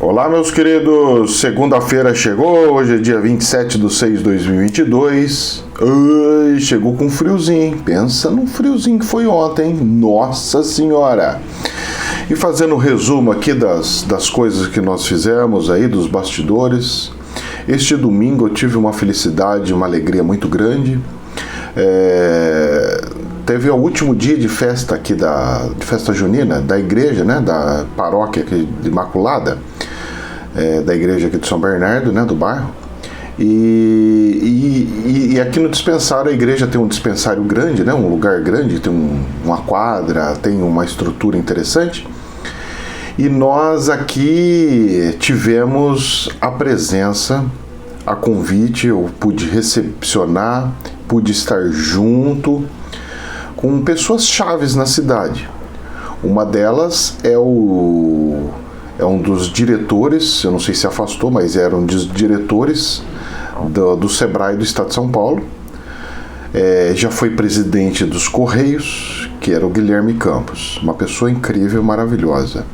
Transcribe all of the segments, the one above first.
Olá, meus queridos, segunda-feira chegou, hoje é dia 27/6/2022. Ai, chegou com friozinho, pensa no friozinho que foi ontem, nossa senhora! E fazendo um resumo aqui das coisas que nós fizemos aí, dos bastidores, este domingo eu tive uma felicidade, uma alegria muito grande. Teve o último dia de festa aqui, de festa junina, da igreja, né, da paróquia aqui de Imaculada, da igreja aqui de São Bernardo, né, do bairro. E aqui no dispensário, a igreja tem um dispensário grande, né, um lugar grande, tem uma quadra, tem uma estrutura interessante. E nós aqui tivemos a presença, a convite, eu pude recepcionar, pude estar junto com pessoas chaves na cidade. Uma delas é um dos diretores, eu não sei se afastou, mas era um dos diretores do Sebrae do Estado de São Paulo. Já foi presidente dos Correios, que era o Guilherme Campos. Uma pessoa incrível, maravilhosa.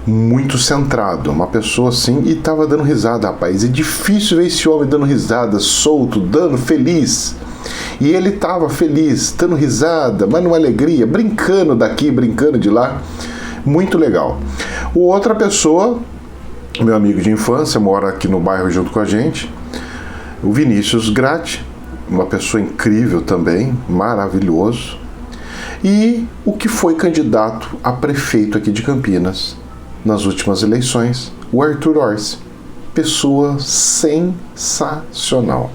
Muito centrado, uma pessoa assim, e tava dando risada, rapaz. É difícil ver esse homem dando risada, solto, feliz. E ele estava feliz, dando risada, mas numa alegria, brincando daqui, brincando de lá. Muito legal. Outra pessoa, meu amigo de infância, mora aqui no bairro junto com a gente, o Vinícius Gratti, uma pessoa incrível também, maravilhoso. E o que foi candidato a prefeito aqui de Campinas nas últimas eleições, o Arthur Orsi. Pessoa sensacional.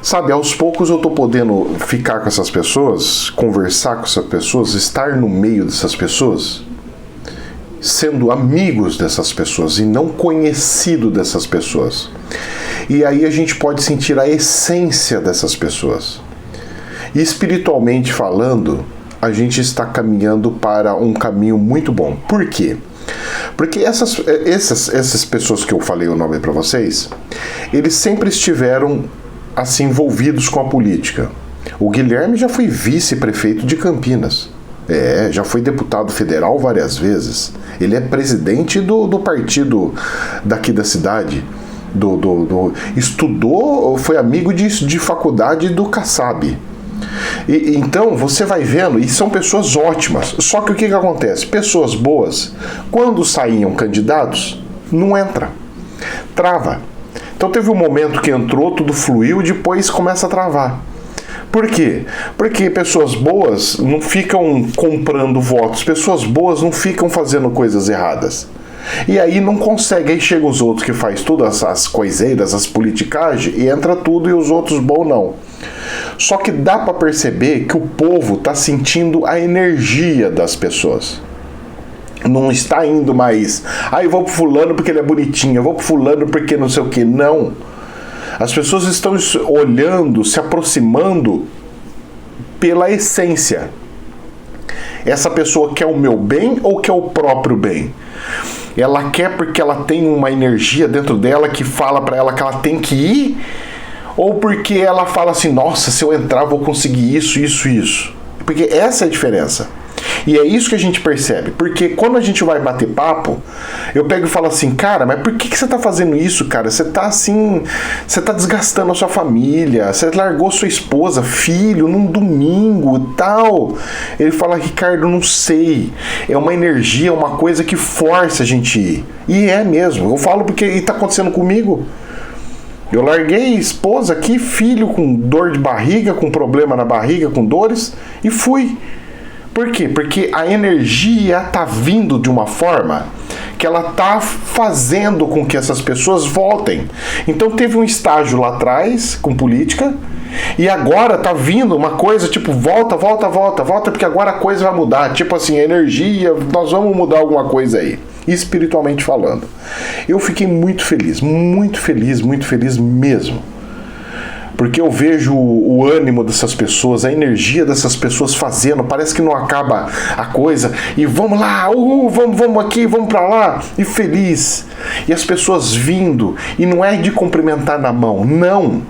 Sabe, aos poucos eu tô podendo ficar com essas pessoas, conversar com essas pessoas, estar no meio dessas pessoas, sendo amigos dessas pessoas e não conhecido dessas pessoas. E aí a gente pode sentir a essência dessas pessoas. E espiritualmente falando, a gente está caminhando para um caminho muito bom. Por quê? Porque essas pessoas que eu falei o nome para vocês, eles sempre estiveram assim envolvidos com a política. O Guilherme já foi vice-prefeito de Campinas. Já foi deputado federal várias vezes. Ele é presidente do partido daqui da cidade. Estudou, foi amigo de faculdade do Kassab. Então você vai vendo, e são pessoas ótimas. Só que o que acontece? Pessoas boas, quando saíam candidatos, não entra, trava. Então teve um momento que entrou, tudo fluiu, depois começa a travar. Por quê? Porque pessoas boas não ficam comprando votos, pessoas boas não ficam fazendo coisas erradas. E aí não consegue, aí chegam os outros que faz todas as coiseiras, as politicagens, e entra tudo e os outros bons não. Só que dá para perceber que o povo está sentindo a energia das pessoas. Não está indo mais, eu vou pro fulano porque ele é bonitinho, eu vou pro fulano porque não sei o que. Não. As pessoas estão olhando, se aproximando pela essência. Essa pessoa quer o meu bem ou quer o próprio bem? Ela quer porque ela tem uma energia dentro dela que fala para ela que ela tem que ir? Ou porque ela fala assim, nossa, se eu entrar eu vou conseguir isso, isso, isso? Porque essa é a diferença. E é isso que a gente percebe, porque quando a gente vai bater papo, eu pego e falo assim, cara, mas por que você tá fazendo isso, cara? Você tá assim, você tá desgastando a sua família, você largou sua esposa, filho, num domingo e tal. Ele fala, Ricardo, não sei, é uma energia, uma coisa que força a gente ir. E é mesmo, eu falo porque tá acontecendo comigo. Eu larguei esposa aqui, filho com dor de barriga, com problema na barriga, com dores, e fui. Por quê? Porque a energia tá vindo de uma forma que ela tá fazendo com que essas pessoas voltem. Então teve um estágio lá atrás com política e agora tá vindo uma coisa tipo volta, porque agora a coisa vai mudar. Tipo assim, a energia, nós vamos mudar alguma coisa aí, espiritualmente falando. Eu fiquei muito feliz mesmo. Porque eu vejo o ânimo dessas pessoas, a energia dessas pessoas fazendo, parece que não acaba a coisa, e vamos lá, vamos aqui, vamos pra lá, e feliz. E as pessoas vindo, e não é de cumprimentar na mão, não.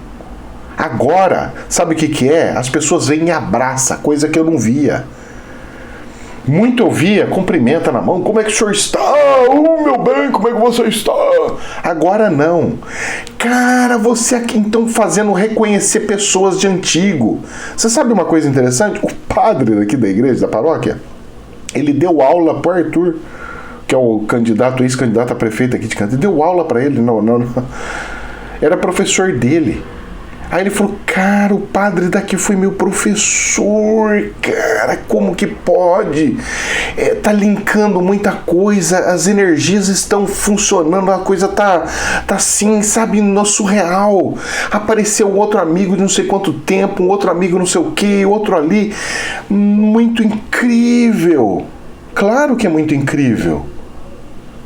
Agora, sabe o que é? As pessoas vêm e abraçam, coisa que eu não via. Muito eu via, cumprimenta na mão, como é que o senhor está? Meu bem, como é que você está? Agora não. Cara, você aqui então fazendo reconhecer pessoas de antigo. Você sabe uma coisa interessante? O padre daqui da igreja, da paróquia, ele deu aula pro Arthur, que é o candidato, ex-candidato a prefeito aqui de Campinas, deu aula para ele, não. Era professor dele. Aí ele falou, cara, o padre daqui foi meu professor, cara, como que pode? Tá linkando muita coisa, as energias estão funcionando, a coisa tá assim, sabe, no surreal. Apareceu um outro amigo de não sei quanto tempo, um outro amigo não sei o que, outro ali. Muito incrível. Claro que é muito incrível.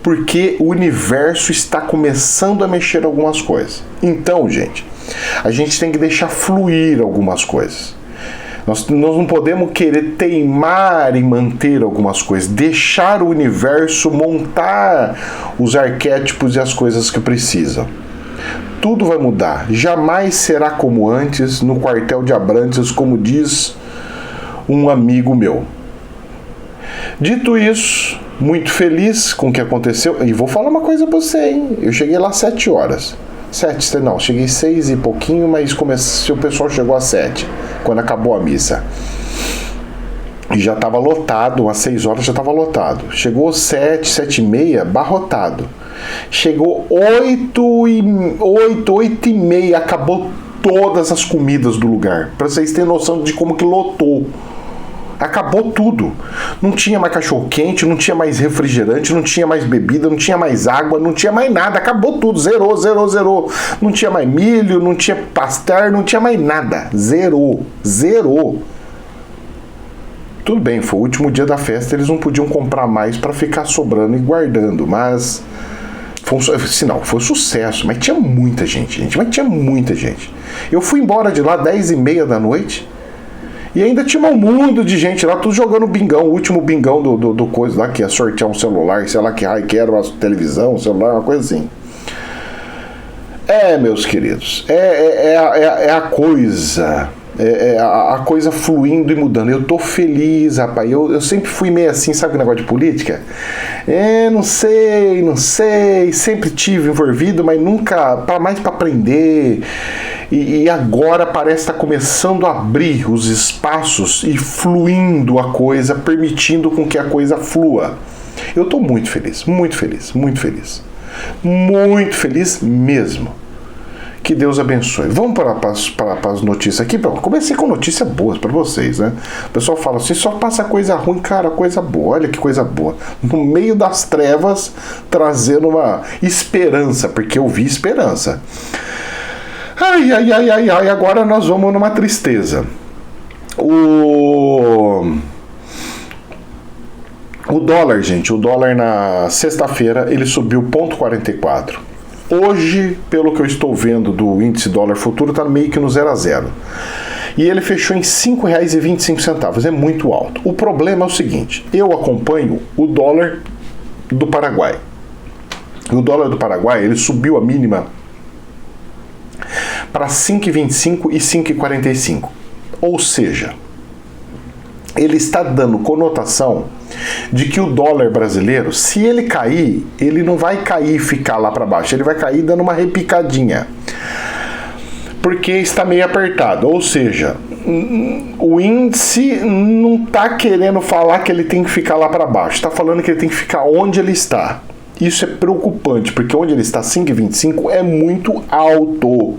Porque o universo está começando a mexer algumas coisas. Então, gente, a gente tem que deixar fluir algumas coisas. Nós não podemos querer teimar em manter algumas coisas. Deixar o universo montar os arquétipos e as coisas que precisam. Tudo vai mudar. Jamais será como antes no quartel de Abrantes, como diz um amigo meu. Dito isso, muito feliz com o que aconteceu. E vou falar uma coisa pra você, hein? Eu cheguei lá às 7 horas. Cheguei 6 e pouquinho, mas o pessoal chegou às 7, quando acabou a missa. E já estava lotado, às 6 horas já estava lotado. Chegou às 7 e meia, barrotado. Chegou 8 e meia, acabou todas as comidas do lugar. Pra vocês terem noção de como que lotou. Acabou tudo. Não tinha mais cachorro-quente, não tinha mais refrigerante, não tinha mais bebida, não tinha mais água, não tinha mais nada. Acabou tudo. Zerou. Não tinha mais milho, não tinha pastel, não tinha mais nada. Zerou. Tudo bem, foi o último dia da festa, eles não podiam comprar mais para ficar sobrando e guardando, mas foi sucesso, mas tinha muita gente. Eu fui embora de lá 10h30 da noite. E ainda tinha um mundo de gente lá, tudo jogando bingão, o último bingão do coisa lá, que ia sortear um celular, sei lá que raio que era, uma televisão, um celular, uma coisa assim. Meus queridos, a coisa, a coisa fluindo e mudando. Eu tô feliz, rapaz, eu sempre fui meio assim, sabe o negócio de política? Não sei, sempre tive envolvido, mas nunca, mais para aprender. E agora parece estar começando a abrir os espaços e fluindo a coisa, permitindo com que a coisa flua. Eu estou muito feliz mesmo. Que Deus abençoe. Vamos para as notícias aqui. Comecei com notícias boas para vocês, né? O pessoal fala assim, só passa coisa ruim, cara, coisa boa. Olha que coisa boa. No meio das trevas, trazendo uma esperança, porque eu vi esperança. Ai, agora nós vamos numa tristeza. O dólar, gente, na sexta-feira ele subiu 0,44. Hoje, pelo que eu estou vendo do índice dólar futuro, está meio que no 0 a 0. E ele fechou em R$ 5,25. É muito alto. O problema é o seguinte, eu acompanho o dólar do Paraguai. O dólar do Paraguai, ele subiu a mínima para 5,25 e 5,45. Ou seja, ele está dando conotação de que o dólar brasileiro, se ele cair, ele não vai cair e ficar lá para baixo, ele vai cair dando uma repicadinha, porque está meio apertado. Ou seja, o índice não está querendo falar que ele tem que ficar lá para baixo, está falando que ele tem que ficar onde ele está. Isso é preocupante, porque onde ele está, 5,25, é muito alto.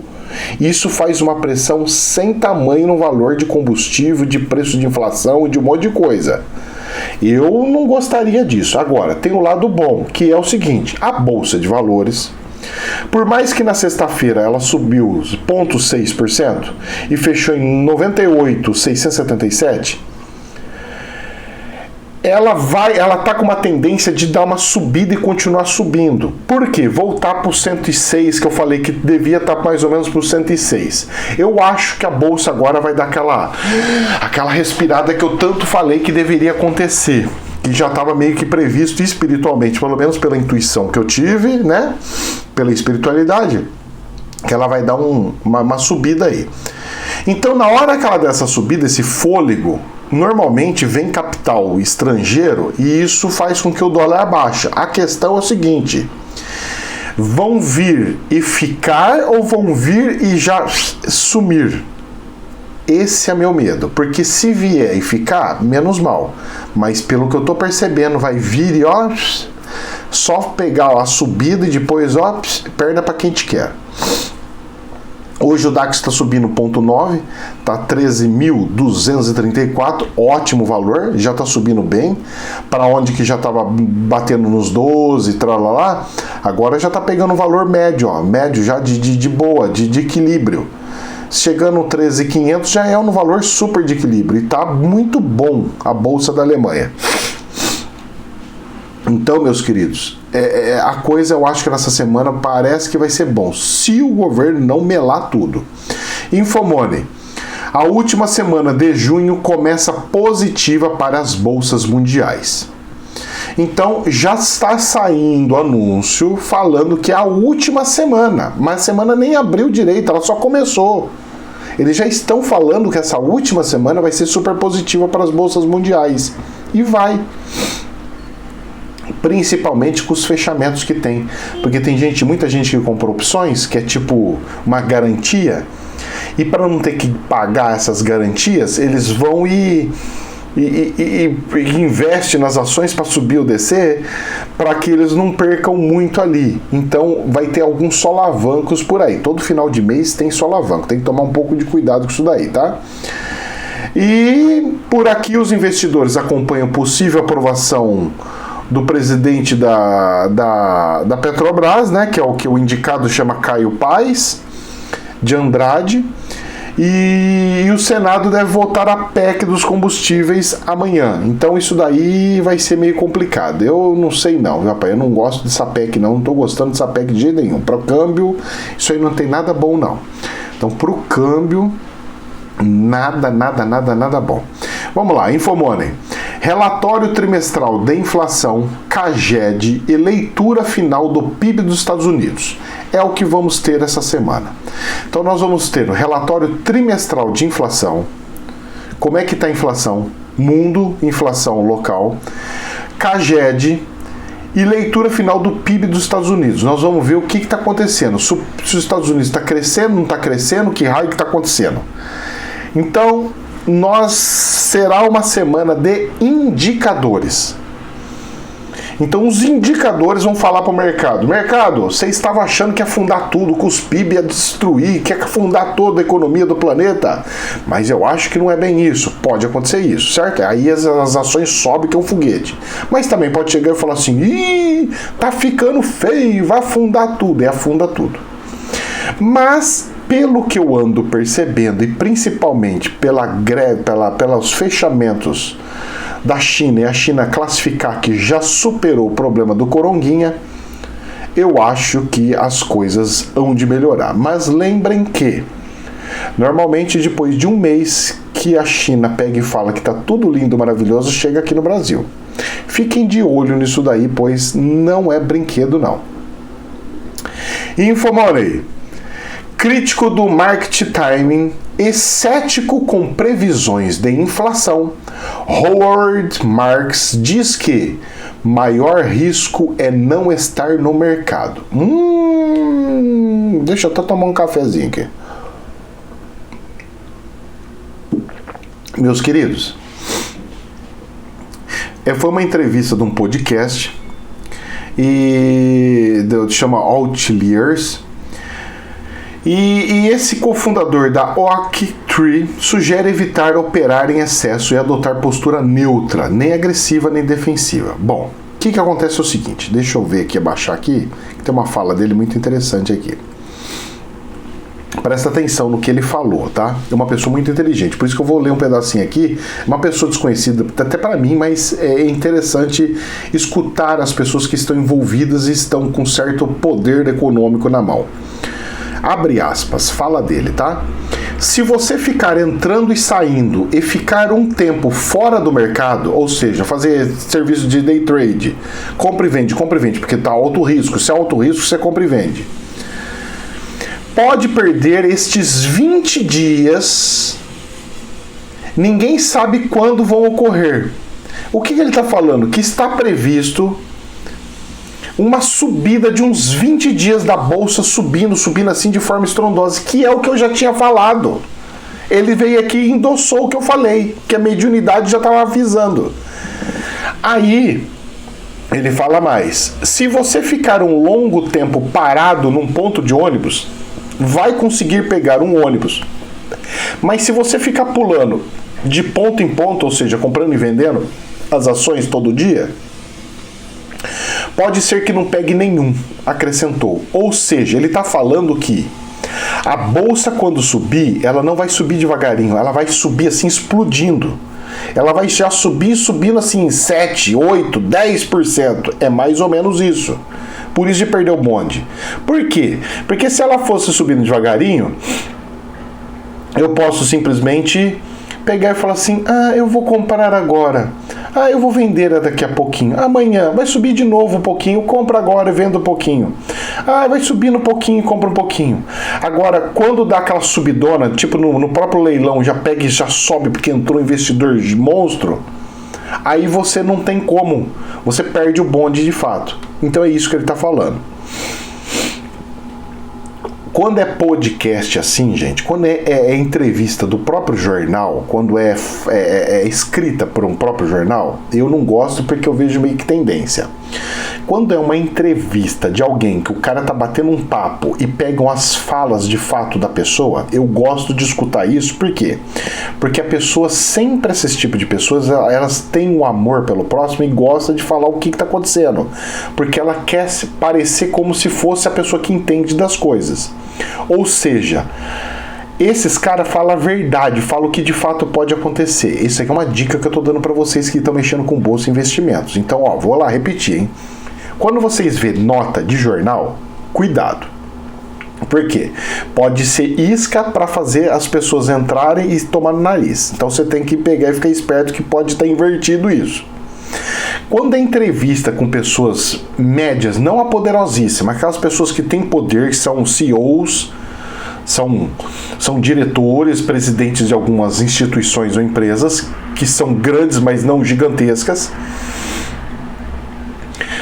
Isso faz uma pressão sem tamanho no valor de combustível, de preço de inflação e de um monte de coisa. Eu não gostaria disso. Agora, tem o lado bom, que é o seguinte, a Bolsa de Valores, por mais que na sexta-feira ela subiu 0,6% e fechou em 98.677, ela tá com uma tendência de dar uma subida e continuar subindo. Por quê? Voltar para o 106, que eu falei que devia estar mais ou menos para o 106. Eu acho que a bolsa agora vai dar aquela respirada que eu tanto falei que deveria acontecer, que já estava meio que previsto espiritualmente, pelo menos pela intuição que eu tive, né? Pela espiritualidade, que ela vai dar uma subida aí. Então, na hora que ela der essa subida, esse fôlego, normalmente vem capital estrangeiro e isso faz com que o dólar baixe. A questão é o seguinte: vão vir e ficar ou vão vir e já sumir? Esse é meu medo, porque se vier e ficar, menos mal. Mas pelo que eu tô percebendo, vai vir e ó, só pegar a subida e depois ó, perda para quem te quer. Hoje o DAX está subindo 0,9, está 13.234, ótimo valor, já está subindo bem, para onde que já estava batendo nos 12, tralalá, agora já está pegando um valor médio, ó, médio já de boa, de equilíbrio. Chegando no 13.500 já é um valor super de equilíbrio e está muito bom a Bolsa da Alemanha. Então, meus queridos, a coisa eu acho que nessa semana parece que vai ser bom, se o governo não melar tudo. Infomoney. A última semana de junho começa positiva para as bolsas mundiais. Então, já está saindo anúncio falando que é a última semana, mas a semana nem abriu direito, ela só começou. Eles já estão falando que essa última semana vai ser super positiva para as bolsas mundiais. E vai. Principalmente com os fechamentos que tem. Porque tem muita gente que comprou opções, que é tipo uma garantia. E para não ter que pagar essas garantias, eles vão e investe nas ações para subir ou descer, para que eles não percam muito ali. Então vai ter alguns solavancos por aí. Todo final de mês tem solavanco. Tem que tomar um pouco de cuidado com isso daí, tá? E por aqui os investidores acompanham possível aprovação do presidente da Petrobras, né, que é o que o indicado chama Caio Paes de Andrade. E o Senado deve votar a PEC dos combustíveis amanhã. Então isso daí vai ser meio complicado. Eu não sei não, rapaz. Eu não gosto dessa PEC não. Não estou gostando dessa PEC de jeito nenhum. Para o câmbio, isso aí não tem nada bom não. Então para o câmbio, nada bom. Vamos lá, Infomoney. Relatório trimestral da inflação, CAGED e leitura final do PIB dos Estados Unidos. É o que vamos ter essa semana. Então nós vamos ter o relatório trimestral de inflação. Como é que está a inflação? Mundo, inflação local. CAGED e leitura final do PIB dos Estados Unidos. Nós vamos ver o que está acontecendo. Se os Estados Unidos está crescendo, não está crescendo, que raio que está acontecendo. Então, será uma semana de indicadores. Então os indicadores vão falar para o mercado: mercado, você estava achando que ia afundar tudo, que os PIB ia destruir, que ia afundar toda a economia do planeta, mas eu acho que não é bem isso. Pode acontecer isso, certo? Aí as ações sobem que é um foguete. Mas também pode chegar e falar assim: ih, tá ficando feio, vai afundar tudo. E afunda tudo. Mas pelo que eu ando percebendo, e principalmente pelos fechamentos da China e a China classificar que já superou o problema do coronguinha, eu acho que as coisas hão de melhorar. Mas lembrem que, normalmente depois de um mês que a China pega e fala que está tudo lindo, maravilhoso, chega aqui no Brasil. Fiquem de olho nisso daí, pois não é brinquedo não. Infomoney. Crítico do market timing e cético com previsões de inflação, Howard Marks diz que maior risco é não estar no mercado. Deixa eu até tomar um cafezinho aqui. Meus queridos, foi uma entrevista de um podcast chama Outliers. E esse cofundador da Oaktree sugere evitar operar em excesso e adotar postura neutra, nem agressiva nem defensiva. Bom, o que acontece é o seguinte, deixa eu ver aqui, abaixar aqui, que tem uma fala dele muito interessante aqui. Presta atenção no que ele falou, tá? É uma pessoa muito inteligente, por isso que eu vou ler um pedacinho aqui. Uma pessoa desconhecida até para mim, mas é interessante escutar as pessoas que estão envolvidas e estão com certo poder econômico na mão. Abre aspas, fala dele, tá? Se você ficar entrando e saindo e ficar um tempo fora do mercado, ou seja, fazer serviço de day trade, compra e vende, porque tá alto risco. Se é alto risco, você compra e vende. pode perder estes 20 dias. Ninguém sabe quando vão ocorrer. O que ele está falando? Que está previsto uma subida de uns 20 dias da bolsa, subindo assim de forma estrondosa, que é o que eu já tinha falado. Ele veio aqui e endossou o que eu falei, que a mediunidade já estava avisando. Aí, ele fala mais. Se você ficar um longo tempo parado num ponto de ônibus, vai conseguir pegar um ônibus. Mas se você ficar pulando de ponto em ponto, ou seja, comprando e vendendo as ações todo dia, pode ser que não pegue nenhum, acrescentou. Ou seja, ele está falando que a bolsa, quando subir, ela não vai subir devagarinho, ela vai subir assim, explodindo. Ela vai já subindo assim 7, 8, 10%. É mais ou menos isso. Por isso de perder o bonde. Por quê? Porque se ela fosse subindo devagarinho, eu posso simplesmente pegar e falar assim, eu vou comprar agora. Eu vou vender daqui a pouquinho. Amanhã vai subir de novo um pouquinho, compra agora e vendo um pouquinho. Vai subindo um pouquinho e compra um pouquinho. Agora, quando dá aquela subidona, tipo no próprio leilão, já pega e já sobe porque entrou um investidor de monstro, aí você não tem como. Você perde o bonde de fato. Então é isso que ele está falando. Quando é podcast assim, gente, quando é entrevista do próprio jornal, quando é escrita por um próprio jornal, eu não gosto porque eu vejo meio que tendência. Quando é uma entrevista de alguém que o cara tá batendo um papo e pegam as falas de fato da pessoa, eu gosto de escutar isso. Por quê? Porque a pessoa, sempre esse tipo de pessoas, elas têm um amor pelo próximo e gostam de falar o que tá acontecendo. Porque ela quer parecer como se fosse a pessoa que entende das coisas. Ou seja, esses caras falam a verdade, falam o que de fato pode acontecer. Isso aqui é uma dica que eu tô dando para vocês que estão mexendo com bolsa e investimentos. Então, vou lá repetir, hein? Quando vocês vê nota de jornal, cuidado. Por quê? Pode ser isca para fazer as pessoas entrarem e tomar no nariz. Então você tem que pegar e ficar esperto que pode estar invertido isso. Quando é entrevista com pessoas médias, não a poderosíssima, aquelas pessoas que têm poder, que são CEOs, são diretores, presidentes de algumas instituições ou empresas, que são grandes, mas não gigantescas,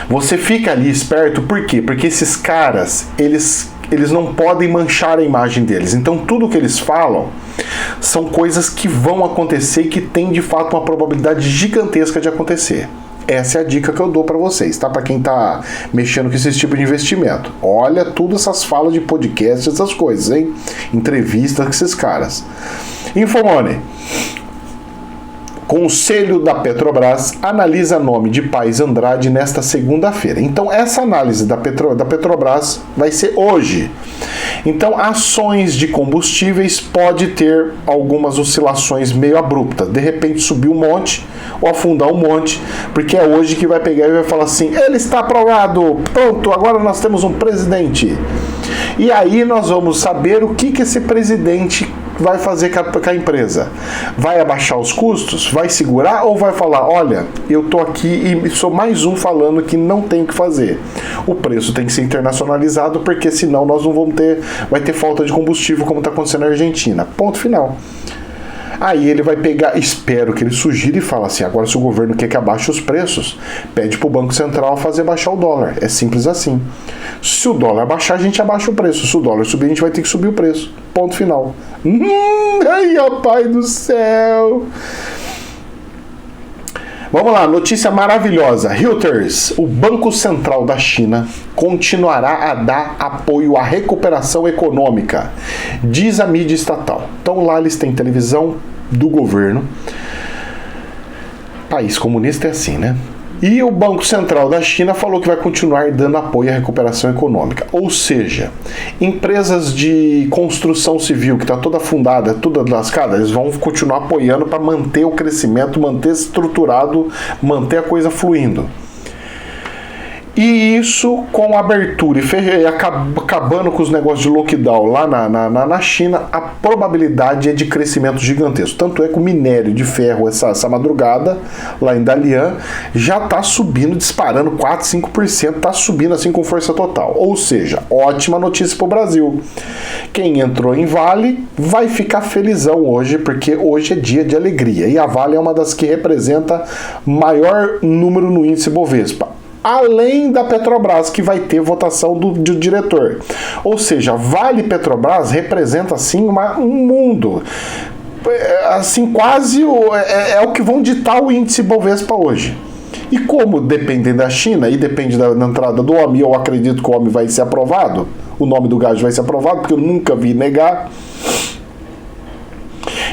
você fica ali esperto. Por quê? Porque esses caras, eles não podem manchar a imagem deles. Então tudo que eles falam são coisas que vão acontecer e que tem de fato uma probabilidade gigantesca de acontecer. Essa é a dica que eu dou para vocês, tá? Para quem tá mexendo com esse tipo de investimento. Olha tudo essas falas de podcast, essas coisas, hein? Entrevistas com esses caras. Infomone. Conselho da Petrobras analisa nome de Paes Andrade nesta segunda-feira. Então, essa análise da Petrobras vai ser hoje. Então, ações de combustíveis pode ter algumas oscilações meio abruptas. De repente, subir um monte ou afundar um monte, porque é hoje que vai pegar e vai falar assim, ele está aprovado, pronto, agora nós temos um presidente. E aí nós vamos saber o que esse presidente vai fazer com a empresa. Vai abaixar os custos? Vai segurar? Ou vai falar, olha, eu tô aqui e sou mais um falando que não tem o que fazer. O preço tem que ser internacionalizado, porque senão nós não vamos ter, vai ter falta de combustível como está acontecendo na Argentina. Ponto final. Aí ele vai pegar, espero que ele sugira e fala assim, agora se o governo quer que abaixe os preços, pede para o Banco Central fazer baixar o dólar. É simples assim. Se o dólar baixar, a gente abaixa o preço. Se o dólar subir, a gente vai ter que subir o preço. Ponto final. Ai, ó pai do céu. Vamos lá, notícia maravilhosa. Reuters, o Banco Central da China continuará a dar apoio à recuperação econômica, diz a mídia estatal. Então lá eles têm televisão do governo. País comunista é assim, né? E o Banco Central da China falou que vai continuar dando apoio à recuperação econômica. Ou seja, empresas de construção civil, que está toda afundada, toda lascada, eles vão continuar apoiando para manter o crescimento, manter estruturado, manter a coisa fluindo. E isso com abertura e acabando com os negócios de lockdown lá na China, a probabilidade é de crescimento gigantesco. Tanto é que o minério de ferro essa madrugada, lá em Dalian, já está subindo, disparando 4, 5%, está subindo assim com força total. Ou seja, ótima notícia para o Brasil. Quem entrou em Vale vai ficar felizão hoje, porque hoje é dia de alegria. E a Vale é uma das que representa maior número no índice Bovespa. Além da Petrobras, que vai ter votação do diretor. Ou seja, Vale e Petrobras representa assim um mundo. Assim, quase é o que vão ditar o índice Bovespa hoje. E como dependem da China e depende da entrada do homem, eu acredito que o homem vai ser aprovado, o nome do gás vai ser aprovado, porque eu nunca vi negar.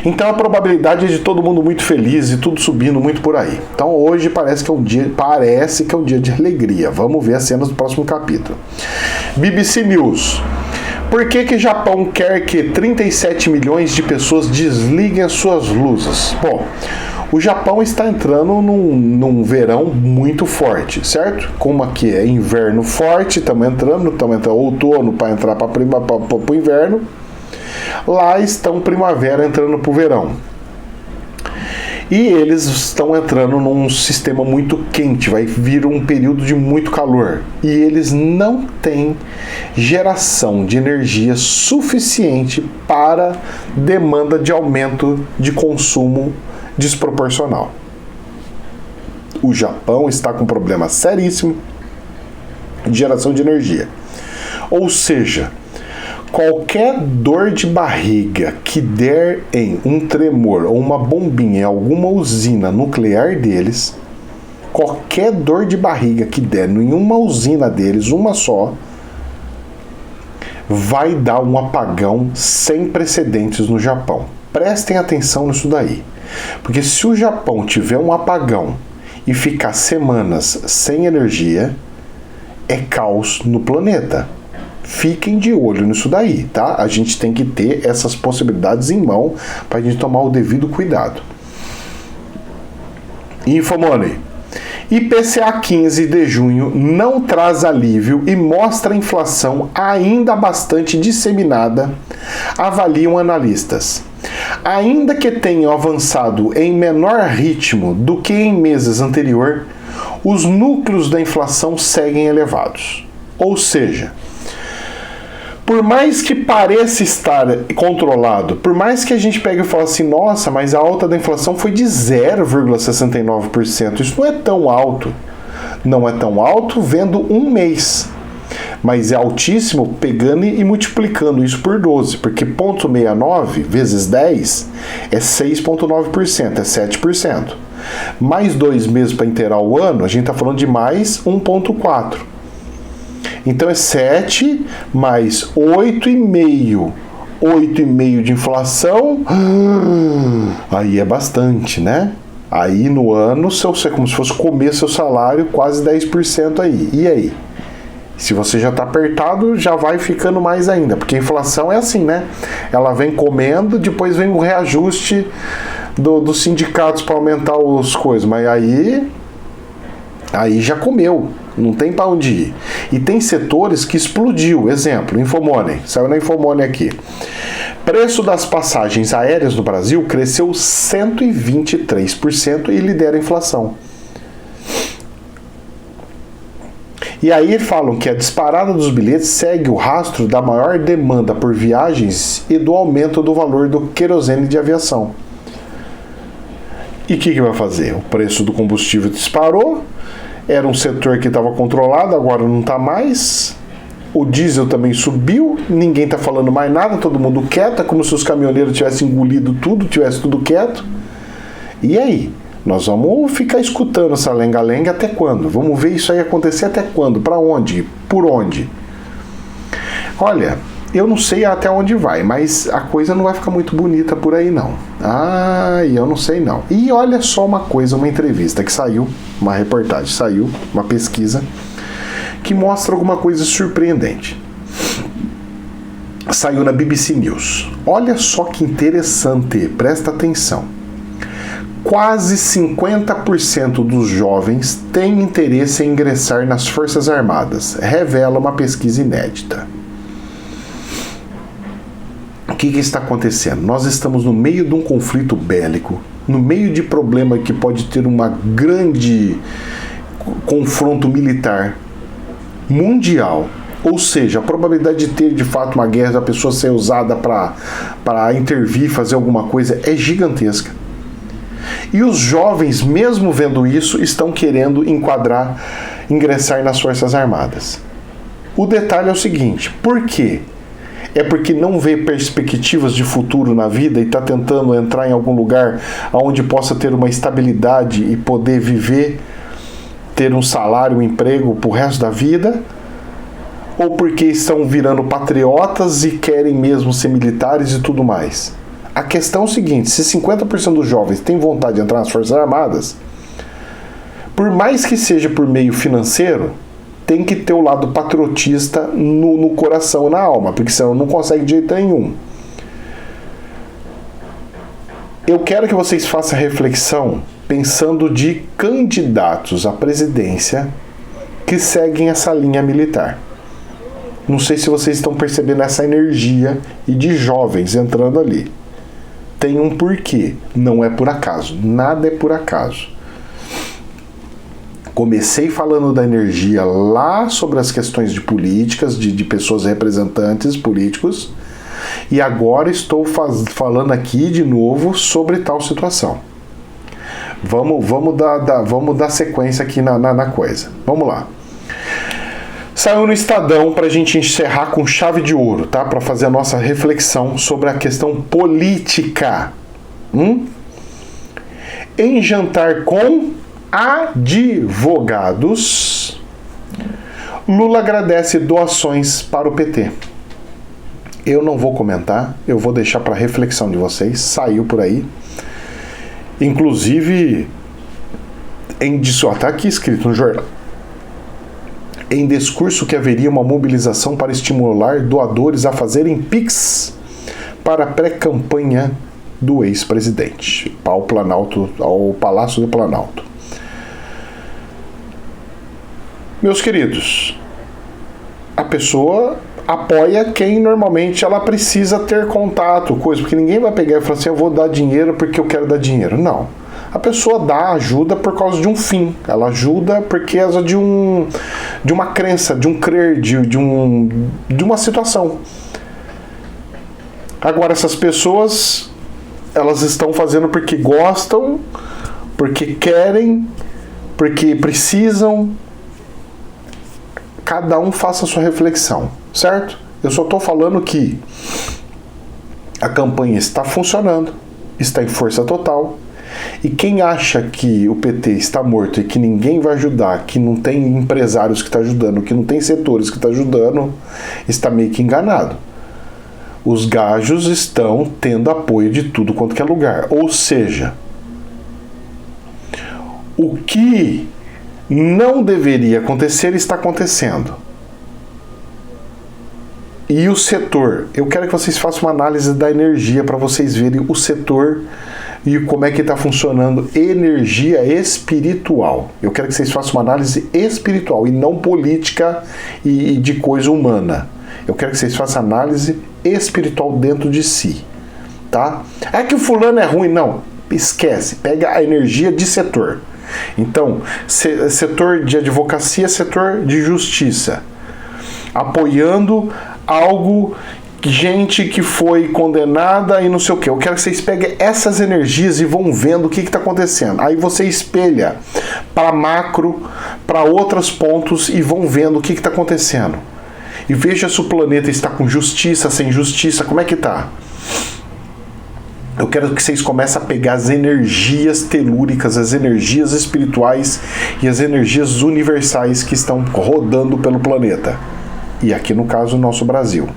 Então a probabilidade é de todo mundo muito feliz e tudo subindo muito por aí. Então hoje parece que é um dia de alegria. Vamos ver as cenas do próximo capítulo. BBC News. Por que Japão quer que 37 milhões de pessoas desliguem as suas luzes? Bom, o Japão está entrando num verão muito forte, certo? Como aqui é inverno forte, estamos entrando outono para entrar para o inverno. Lá estão primavera entrando para o verão. E eles estão entrando num sistema muito quente, vai vir um período de muito calor. E eles não têm geração de energia suficiente para demanda de aumento de consumo desproporcional. O Japão está com um problema seríssimo de geração de energia. Ou seja, qualquer dor de barriga que der em um tremor ou uma bombinha em alguma usina nuclear deles, qualquer dor de barriga que der em uma usina deles, uma só, vai dar um apagão sem precedentes no Japão. Prestem atenção nisso daí. Porque se o Japão tiver um apagão e ficar semanas sem energia, é caos no planeta. Fiquem de olho nisso daí, tá? A gente tem que ter essas possibilidades em mão para a gente tomar o devido cuidado. Infomoney. IPCA 15 de junho não traz alívio e mostra a inflação ainda bastante disseminada, avaliam analistas. Ainda que tenham avançado em menor ritmo do que em meses anteriores, os núcleos da inflação seguem elevados. Ou seja, por mais que pareça estar controlado, por mais que a gente pegue e fale assim, nossa, mas a alta da inflação foi de 0,69%, isso não é tão alto. Não é tão alto vendo um mês, mas é altíssimo pegando e multiplicando isso por 12, porque 0,69 vezes 10 é 6,9%, é 7%. Mais 2 meses para inteirar o ano, a gente está falando de mais 1,4%. Então é 7 mais 8,5. 8,5 de inflação. Aí é bastante, né? Aí no ano, é como se fosse comer seu salário, quase 10% aí. E aí? Se você já está apertado, já vai ficando mais ainda. Porque a inflação é assim, né? Ela vem comendo, depois vem o reajuste dos sindicatos para aumentar as coisas. Mas aí já comeu. Não tem para onde ir. E tem setores que explodiu. Exemplo, Infomoney. Saiu na Infomoney aqui. Preço das passagens aéreas no Brasil cresceu 123% e lidera a inflação. E aí falam que a disparada dos bilhetes segue o rastro da maior demanda por viagens e do aumento do valor do querosene de aviação. E o que vai fazer? O preço do combustível disparou. Era um setor que estava controlado, agora não está mais. O diesel também subiu, ninguém está falando mais nada, todo mundo quieto, é como se os caminhoneiros tivessem engolido tudo, tivesse tudo quieto. E aí? Nós vamos ficar escutando essa lenga-lenga até quando? Vamos ver isso aí acontecer até quando? Para onde? Por onde? Olha, eu não sei até onde vai, mas a coisa não vai ficar muito bonita por aí não. Eu não sei não. E olha só uma coisa, uma entrevista que saiu, uma reportagem saiu, uma pesquisa, que mostra alguma coisa surpreendente. Saiu na BBC News. Olha só que interessante, presta atenção. quase 50% dos jovens têm interesse em ingressar nas Forças Armadas, revela uma pesquisa inédita. O que está acontecendo? Nós estamos no meio de um conflito bélico, no meio de problema que pode ter uma grande confronto militar mundial. Ou seja, a probabilidade de ter de fato uma guerra, da pessoa ser usada para intervir, fazer alguma coisa, é gigantesca. E os jovens, mesmo vendo isso, estão querendo ingressar nas Forças Armadas. O detalhe é o seguinte: por quê? É porque não vê perspectivas de futuro na vida e está tentando entrar em algum lugar onde possa ter uma estabilidade e poder viver, ter um salário, um emprego para o resto da vida? Ou porque estão virando patriotas e querem mesmo ser militares e tudo mais? A questão é o seguinte: se 50% dos jovens têm vontade de entrar nas Forças Armadas, por mais que seja por meio financeiro, tem que ter o lado patriotista no coração e na alma, porque senão não consegue de jeito nenhum. Eu quero que vocês façam a reflexão pensando de candidatos à presidência que seguem essa linha militar. Não sei se vocês estão percebendo essa energia e de jovens entrando ali. Tem um porquê, não é por acaso, nada é por acaso. Comecei falando da energia lá sobre as questões de políticas, de pessoas representantes políticos, e agora estou falando aqui de novo sobre tal situação. Vamos dar sequência aqui na coisa. Vamos lá. Saiu no Estadão para a gente encerrar com chave de ouro, tá? Para fazer a nossa reflexão sobre a questão política. Em jantar com advogados, Lula agradece doações para o PT. Eu não vou comentar, eu vou deixar para reflexão de vocês. Saiu por aí. Inclusive, está aqui escrito no jornal. Em discurso que haveria uma mobilização para estimular doadores a fazerem Pix para a pré-campanha do ex-presidente ao Palácio do Planalto. Meus queridos, a pessoa apoia quem normalmente ela precisa ter contato, coisa, porque ninguém vai pegar e falar assim: eu vou dar dinheiro porque eu quero dar dinheiro. Não. A pessoa dá ajuda por causa de um fim. Ela ajuda porque é de uma crença, de um crer, de uma situação. Agora, essas pessoas, elas estão fazendo porque gostam, porque querem, porque precisam. Cada um faça a sua reflexão, certo? Eu só estou falando que a campanha está funcionando, está em força total. E quem acha que o PT está morto e que ninguém vai ajudar, que não tem empresários que estão ajudando, que não tem setores que estão ajudando, está meio que enganado. Os gajos estão tendo apoio de tudo quanto que é lugar. Ou seja, o que não deveria acontecer está acontecendo. E o setor, eu quero que vocês façam uma análise da energia para vocês verem o setor e como é que está funcionando energia espiritual. Eu quero que vocês façam uma análise espiritual e não política e de coisa humana. Eu quero que vocês façam análise espiritual dentro de si, tá? É que o fulano é ruim, não. Esquece, pega a energia de setor. Então, setor de advocacia, setor de justiça, apoiando algo, gente que foi condenada e não sei o que. Eu quero que vocês peguem essas energias e vão vendo o que está acontecendo. Aí você espelha para macro, para outros pontos e vão vendo o que está acontecendo. E veja se o planeta está com justiça, sem justiça, como é que está. Eu quero que vocês comecem a pegar as energias telúricas, as energias espirituais e as energias universais que estão rodando pelo planeta. E aqui no caso o nosso Brasil.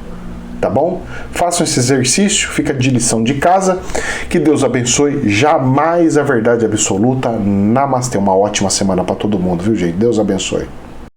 Tá bom? Façam esse exercício, fica de lição de casa. Que Deus abençoe. Jamais a verdade absoluta. Namastê. Uma ótima semana para todo mundo, viu, gente? Deus abençoe.